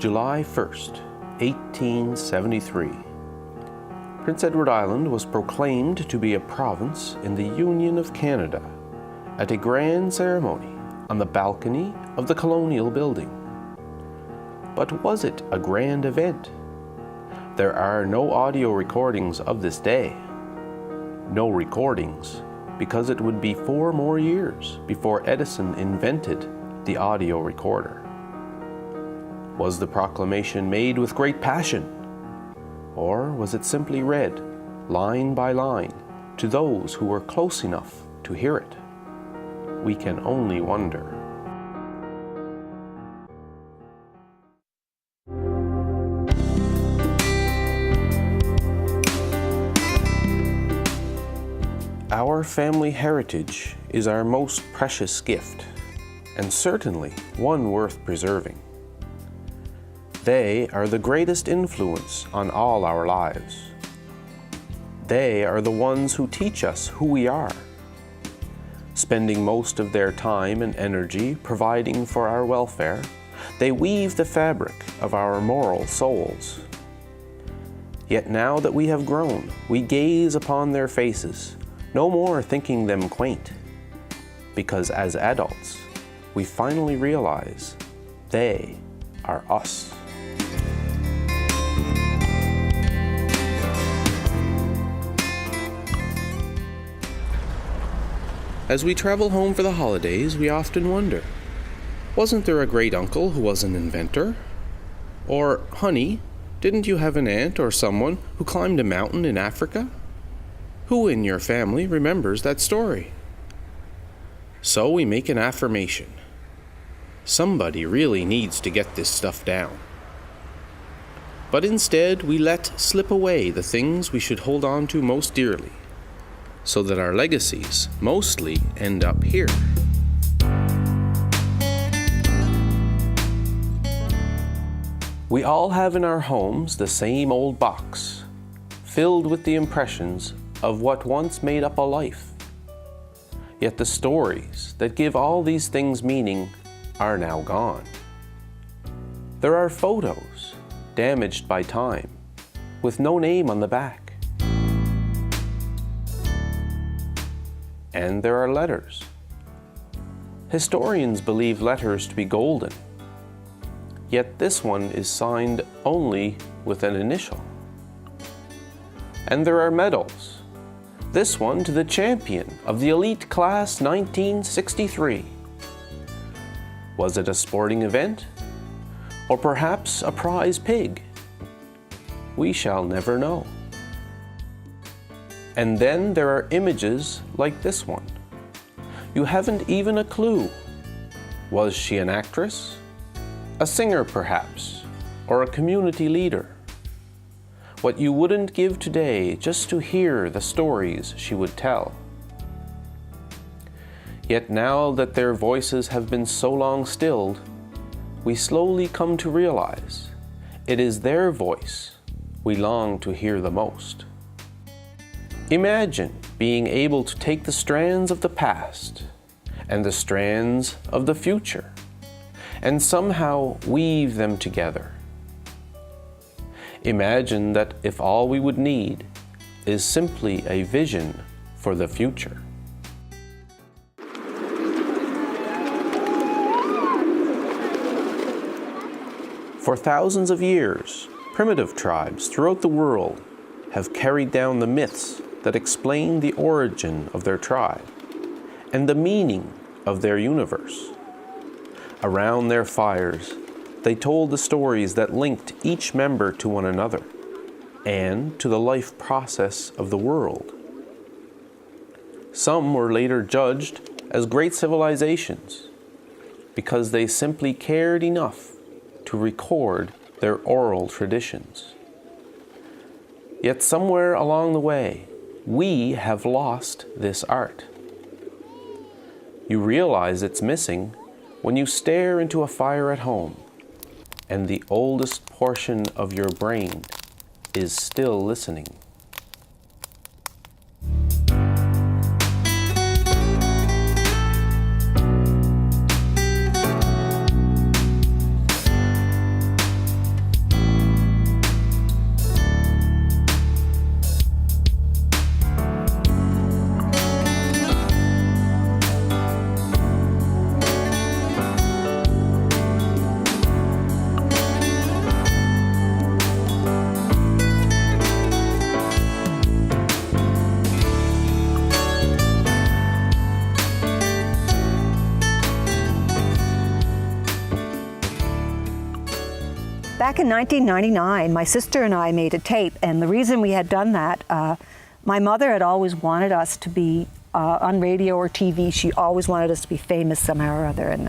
July 1st, 1873. Prince Edward Island was proclaimed to be a province in the Union of Canada at a grand ceremony on the balcony of the Colonial Building. But was it a grand event? There are no audio recordings of this day. No recordings, because it would be 4 more years before Edison invented the audio recorder. Was the proclamation made with great passion? Or was it simply read, line by line, to those who were close enough to hear it? We can only wonder. Our family heritage is our most precious gift, and certainly one worth preserving. They are the greatest influence on all our lives. They are the ones who teach us who we are, spending most of their time and energy providing for our welfare. They weave the fabric of our moral souls. Yet now that we have grown, we gaze upon their faces, no more thinking them quaint, because as adults, we finally realize they are us. As we travel home for the holidays, we often wonder, wasn't there a great uncle who was an inventor? Or, honey, didn't you have an aunt or someone who climbed a mountain in Africa? Who in your family remembers that story? So we make an affirmation. Somebody really needs to get this stuff down. But instead, we let slip away the things we should hold on to most dearly, so that our legacies mostly end up here. We all have in our homes the same old box, filled with the impressions of what once made up a life. Yet the stories that give all these things meaning are now gone. There are photos, damaged by time, with no name on the back. And there are letters. Historians believe letters to be golden, yet this one is signed only with an initial. And there are medals. This one to the champion of the elite class 1963. Was it a sporting event? Or perhaps a prize pig? We shall never know. And then there are images like this one. You haven't even a clue. Was she an actress? A singer perhaps? Or a community leader? What you wouldn't give today just to hear the stories she would tell. Yet now that their voices have been so long stilled, we slowly come to realize it is their voice we long to hear the most. Imagine being able to take the strands of the past and the strands of the future and somehow weave them together. Imagine that if all we would need is simply a vision for the future. For thousands of years, primitive tribes throughout the world have carried down the myths that explain the origin of their tribe and the meaning of their universe. Around their fires, they told the stories that linked each member to one another and to the life process of the world. Some were later judged as great civilizations because they simply cared enough to record their oral traditions. Yet somewhere along the way, we have lost this art. You realize it's missing when you stare into a fire at home and the oldest portion of your brain is still listening. back in 1999, my sister and I made a tape, and the reason we had done that, my mother had always wanted us to be on radio or TV. She always wanted us to be famous somehow or other, and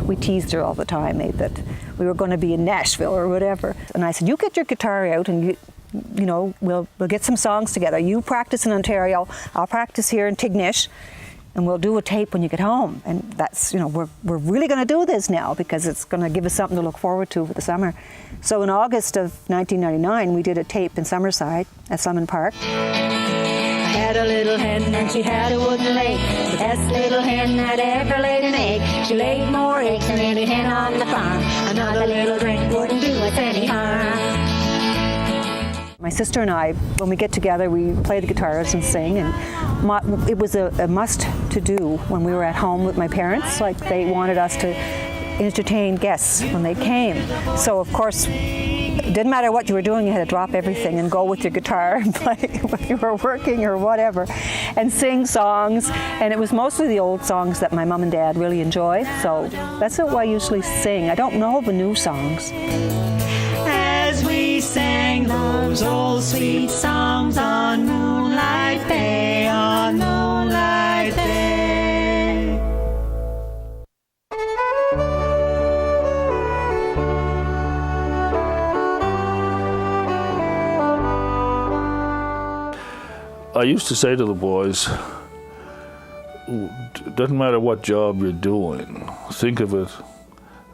we teased her all the time, that we were going to be in Nashville or whatever. And I said, you get your guitar out and you know, we'll get some songs together. You practice in Ontario, I'll practice here in Tignish, and we'll do a tape when you get home. And that's, you know, we're really going to do this now because it's going to give us something to look forward to for the summer. So in August of 1999, we did a tape in Summerside at Summin Park. I had a little hen and she had a wooden leg, the best little hen that ever laid an egg. She laid more eggs than any hen on the farm. Another little drink wouldn't do us any harm. My sister and I, when we get together, we play the guitars and sing, and it was a must to do when we were at home with my parents. Like, they wanted us to entertain guests when they came. So of course, it didn't matter what you were doing, you had to drop everything and go with your guitar and play when you were working or whatever, and sing songs. And it was mostly the old songs that my mom and dad really enjoyed, so that's what I usually sing. I don't know the new songs. As we sang those old sweet songs on Moonlight Bay, on Moonlight Bay. I used to say to the boys, it doesn't matter what job you're doing, think of it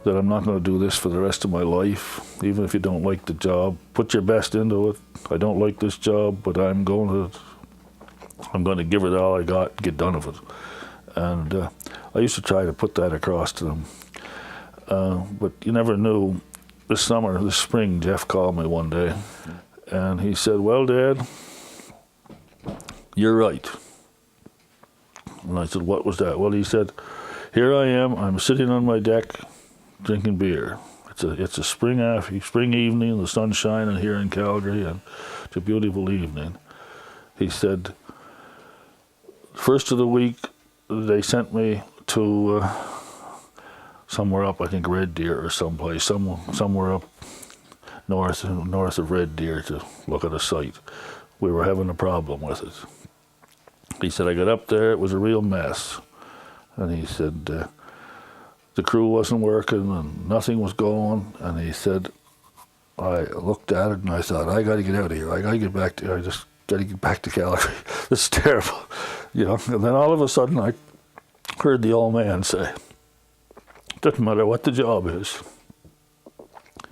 that I'm not going to do this for the rest of my life, even if you don't like the job. Put your best into it. I don't like this job, but I'm going to give it all I got, get done with it. And I used to try to put that across to them. But you never knew. This spring, Jeff called me one day, and he said, well, Dad, you're right. And I said, what was that? Well, he said, here I am, I'm sitting on my deck drinking beer. It's a spring evening, the sun's shining here in Calgary, and it's a beautiful evening. He said, first of the week, they sent me to somewhere up, I think Red Deer or someplace, somewhere up north of Red Deer to look at a site. We were having a problem with it. He said, I got up there, it was a real mess. And he said, the crew wasn't working and nothing was going. And he said, I looked at it and I thought, I got to get out of here. I just got to get back to Calgary. This is terrible, you know. And then all of a sudden I heard the old man say, doesn't matter what the job is,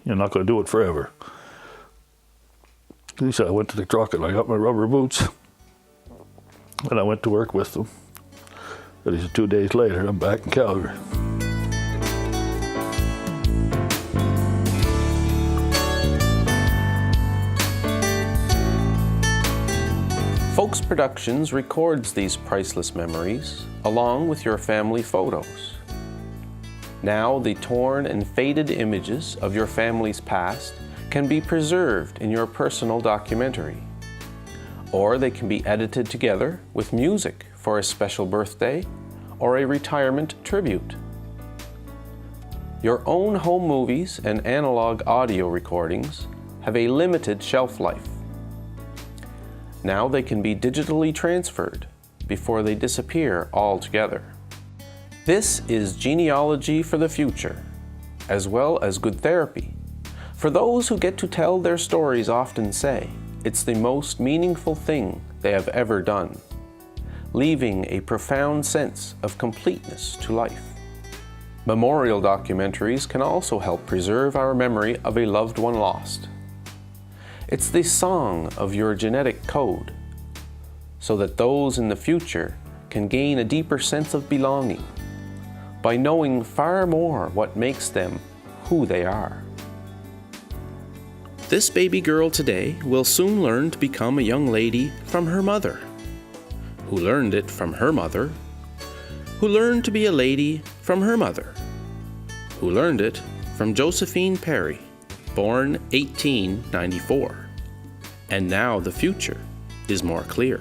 you're not going to do it forever. He said, I went to the truck and I got my rubber boots and I went to work with them. And he said, 2 days later, I'm back in Calgary. Foulkes Productions records these priceless memories along with your family photos. Now the torn and faded images of your family's past can be preserved in your personal documentary, or they can be edited together with music for a special birthday or a retirement tribute. Your own home movies and analog audio recordings have a limited shelf life. Now they can be digitally transferred before they disappear altogether. This is genealogy for the future, as well as good therapy. For those who get to tell their stories often say it's the most meaningful thing they have ever done, leaving a profound sense of completeness to life. Memorial documentaries can also help preserve our memory of a loved one lost. It's the song of your genetic code, so that those in the future can gain a deeper sense of belonging by knowing far more what makes them who they are. This baby girl today will soon learn to become a young lady from her mother, who learned it from her mother, who learned to be a lady from her mother, who learned it from Josephine Perry, born 1894. And now the future is more clear.